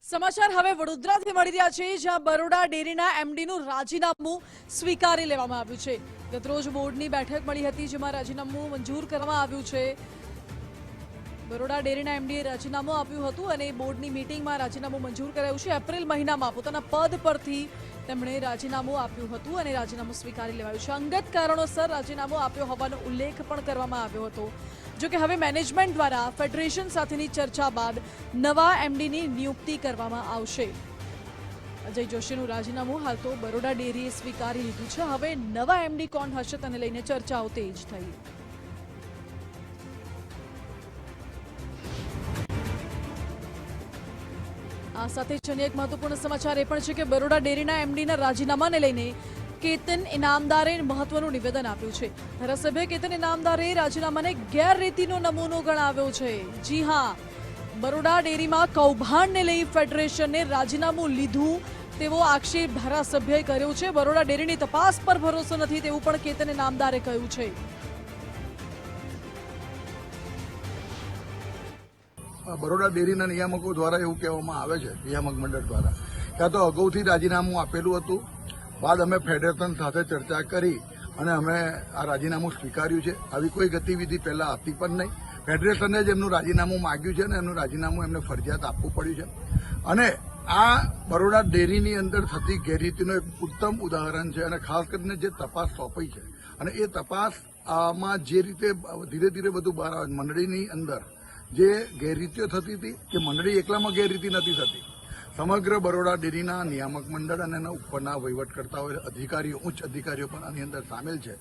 સમાચાર હવે વડોદરાથી મળી રહ્યા છે, જ્યાં બરોડા ડેરીના એમડીનું રાજીનામું સ્વીકારી લેવામાં આવ્યું છે। ગતરોજ બોર્ડની બેઠક મળી હતી, જેમાં રાજીનામું મંજૂર કરવામાં આવ્યું છે। બરોડા ડેરીના એમડીએ રાજીનામું આપ્યું હતું અને બોર્ડની મીટિંગમાં રાજીનામું મંજૂર કરાયું છે। એપ્રિલ મહિનામાં પોતાના પદ પરથી તેમણે રાજીનામું આપ્યું હતું અને રાજીનામું સ્વીકારી લેવાયું છે। અંગત કારણોસર રાજીનામું આપ્યો હોવાનો ઉલ્લેખ પણ કરવામાં આવ્યો હતો। જો કે હવે મેનેજમેન્ટ દ્વારા ફેડરેશન સાથેની ચર્ચા બાદ નવા એમડીની નિયુક્તિ કરવામાં આવશે। અજય જોશીનું રાજીનામું હાલ તો બરોડા ડેરીએ સ્વીકારી લીધું છે। હવે નવા એમડી કોણ હશે તેને લઈને ચર્ચાઓ તેજ થઈ। આ સાથે જ અન્ય એક મહત્વપૂર્ણ સમાચાર એ પણ છે કે બરોડા ડેરીના એમડીના રાજીનામાને લઈને કેતન ઇનામદારે મહત્વનું નિવેદન આપ્યું છે। ધારાસભ્ય કેતન ઇનામદારે રાજીનામાને ગેરરીતિનો નમૂનો ગણાવ્યો છે। જી હા, બરોડા ડેરીમાં કૌભાંડને લઈ ફેડરેશને રાજીનામું લીધું તેવો આક્ષેપ ધારાસભ્યએ કર્યો છે। બરોડા ડેરીની તપાસ પર ભરોસો નથી તેવું પણ કેતન ઇનામદારે કહ્યું છે। બરોડા ડેરીના નિયામકો દ્વારા એવું કહેવામાં આવે છે, નિયામક મંડળ દ્વારા, ત્યાં તો અગાઉથી રાજીનામું આપેલું હતું, બાદ અમે ફેડરેશન સાથે ચર્ચા કરી અને અમે આ રાજીનામું સ્વીકાર્યું છે। આવી કોઈ ગતિવિધિ પહેલાં હતી પણ નહીં। ફેડરેશને જ એમનું રાજીનામું માગ્યું છે અને એમનું રાજીનામું એમને ફરજિયાત આપવું પડ્યું છે। અને આ બરોડા ડેરીની અંદર થતી ગેરરીતિનું એક ઉત્તમ ઉદાહરણ છે અને ખાસ કરીને જે તપાસ સોંપાઈ છે અને એ તપાસમાં જે રીતે ધીરે ધીરે બધું બહાર આવે, મંડળીની અંદર જે ગેરરીતિઓ થતી હતી કે મંડળી એકલામાં ગેરરીતિ નથી થતી, સમગ્ર બરોડા ડેરીના નિયામક મંડળ અને એના ઉપરના વહીવટકર્તાઓ, અધિકારીઓ, ઉચ્ચ અધિકારીઓ પણ આની અંદર સામેલ છે।